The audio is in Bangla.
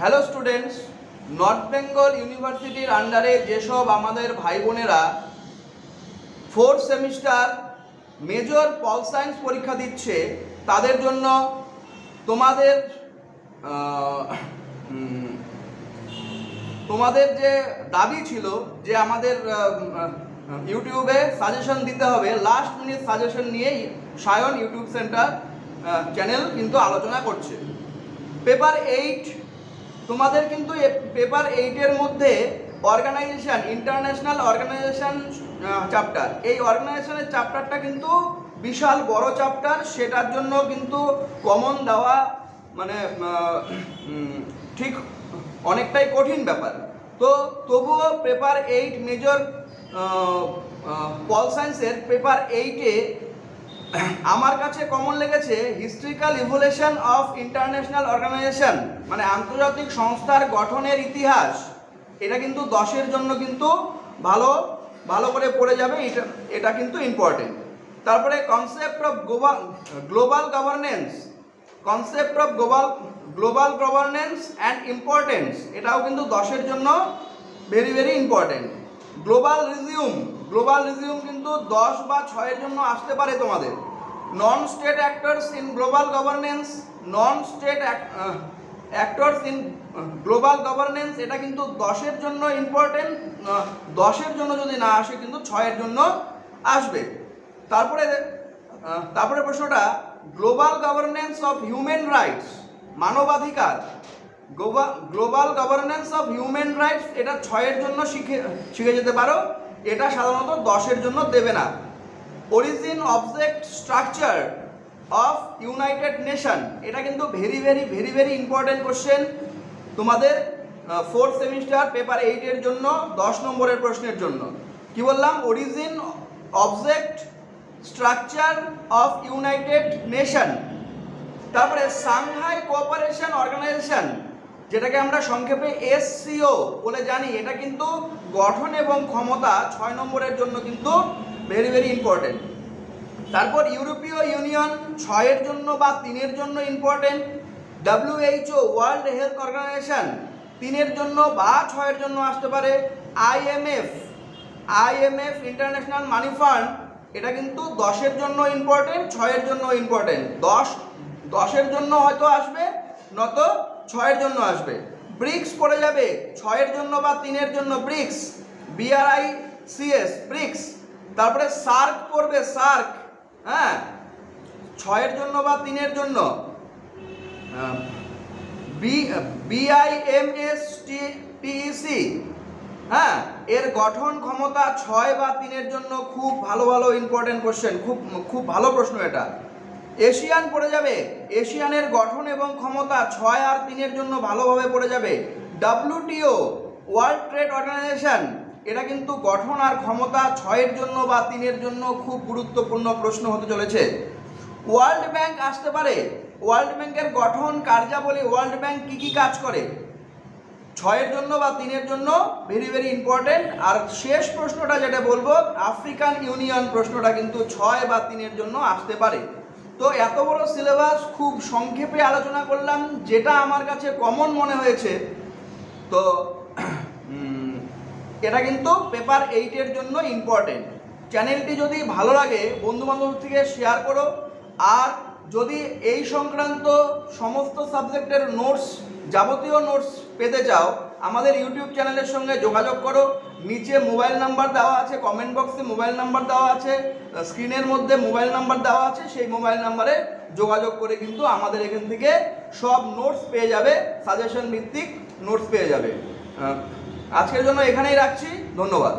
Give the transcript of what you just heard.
হ্যালো স্টুডেন্টস, নর্থ বেঙ্গল ইউনিভার্সিটির আন্ডারে যেসব আমাদের ভাই বোনেরা fourth semester major pol science পরীক্ষা দিচ্ছে তাদের জন্য তোমাদের যে দাবি ছিল যে আমাদের ইউটিউবে সাজেশন দিতে হবে, লাস্ট মিনিট সাজেশন নিয়েই সায়ন ইউটিউব সেন্টার চ্যানেল কিন্তু আলোচনা করছে। পেপার 8 তোমাদের কিন্তু পেপার 8-এর মধ্যে অর্গানাইজেশন, ইন্টারন্যাশনাল অর্গানাইজেশন চ্যাপ্টার, এই অর্গানাইজেশনের চ্যাপ্টারটা কিন্তু বিশাল বড় চ্যাপ্টার, সেটার জন্য কিন্তু কমন দেওয়া মানে ঠিক অনেকটাই কঠিন ব্যাপার। তো তবুও পেপার 8 মেজর পল সায়েন্সের পেপার 8-এ আমার কাছে কমন লেগেছে historical evolution of international organisation, মানে আন্তর্জাতিক সংস্থার গঠনের ইতিহাস। এটা কিন্তু 10-এর জন্য কিন্তু ভালো করে পড়ে যাবে, এটা কিন্তু ইম্পর্টেন্ট। তারপরে concept of global governance, concept of global governance and importance, এটাও কিন্তু 10-এর জন্য very very important. Global resume কিন্তু 10 বা 6-এর জন্য আসতে পারে তোমাদের। Non state actors in global governance, non state actors in global governance, এটা কিন্তু 10-এর জন্য ইম্পর্টেন্ট। 10-এর জন্য যদি না আসে কিন্তু 6-এর জন্য আসবে। তারপরে প্রশ্নটা global governance of human rights, মানবাধিকার, global governance of human rights, এটা 6-এর জন্য শিখে যেতে পারো, এটা সাধারণত 10-এর জন্য দেবে না। Origin, object, structure of United nation, এটা কিন্তু ভেরি ভেরি ইম্পর্টেন্ট কোশ্চেন তোমাদের ফোর্থ সেমিস্টার পেপার 8-এর জন্য 10 নম্বরের প্রশ্নের জন্য। কি বললাম? Origin, object, structure of United nation. তারপরে সাংহাই কোঅপারেশন অর্গানাইজেশন, যেটাকে আমরা সংক্ষেপে SCO বলে জানি, এটা কিন্তু গঠন এবং ক্ষমতা 6 নম্বরের জন্য কিন্তু ভেরি ভেরি ইম্পর্টেন্ট। তারপর ইউরোপীয় ইউনিয়ন 6-এর জন্য বা 3-এর জন্য important. WHO world health organization 3-এর জন্য বা 6-এর জন্য আসতে পারে। IMF ইন্টারন্যাশনাল মানি ফান্ড, এটা কিন্তু 10-এর জন্য ইম্পর্টেন্ট, 6-এর জন্য ইম্পর্টেন্ট। 10-এর জন্য হয়তো আসবে, নত 6-এর জন্য আসবে। ব্রিক্স পড়ে যাবে 6-এর জন্য বা 3-এর জন্য, ব্রিক্স, BRICS, ব্রিক্স। তারপরে সার্ক পড়বে, সার্ক, হ্যাঁ, 6-এর জন্য বা 3-এর জন্য। BIMSTEC, হ্যাঁ, এর গঠন ক্ষমতা 6 বা 3-এর জন্য খুব ভালো ইম্পর্টেন্ট কোশ্চেন, খুব ভালো প্রশ্ন এটা। এশিয়ান পড়ে যাবে, এশিয়ানের গঠন এবং ক্ষমতা 6 আর 3-এর জন্য ভালোভাবে পড়ে যাবে। WTO ওয়ার্ল্ড ট্রেড অর্গানাইজেশন, এটা কিন্তু গঠন আর ক্ষমতা 6-এর জন্য বা 3-এর জন্য খুব গুরুত্বপূর্ণ প্রশ্ন হতে চলেছে। ওয়ার্ল্ড ব্যাংক আসতে পারে, ওয়ার্ল্ড ব্যাংকের গঠন, কার্যাবলী, ওয়ার্ল্ড ব্যাংক কি কাজ করে, 6-এর জন্য বা 3-এর জন্য ভেরি ভেরি ইম্পর্টেন্ট। আর শেষ প্রশ্নটা যেটা বলবো, আফ্রিকান ইউনিয়ন, প্রশ্নটা কিন্তু 6 বা 3-এর জন্য আসতে পারে। তো এত বড় সিলেবাস খুব সংক্ষেপে আলোচনা করলাম, যেটা আমার কাছে কমন মনে হয়েছে। তো এটা কিন্তু পেপার 8-এর জন্য ইম্পর্টেন্ট। চ্যানেলটি যদি ভালো লাগে বন্ধুবান্ধব থেকে শেয়ার করো, আর যদি এই সংক্রান্ত সমস্ত সাবজেক্টের নোটস, যাবতীয় নোটস পেতে চাও, আমাদের ইউটিউব চ্যানেলের সঙ্গে যোগাযোগ করো। নিচে মোবাইল নাম্বার দেওয়া আছে, কমেন্ট বক্সে মোবাইল নাম্বার দেওয়া আছে, স্ক্রিনের মধ্যে মোবাইল নাম্বার দেওয়া আছে, সেই মোবাইল নাম্বারে যোগাযোগ করে কিন্তু আমাদের এখান থেকে সব নোটস পেয়ে যাবে, সাজেশন ভিত্তিক নোটস পেয়ে যাবে। আজকের জন্য এখানেই রাখছি, ধন্যবাদ।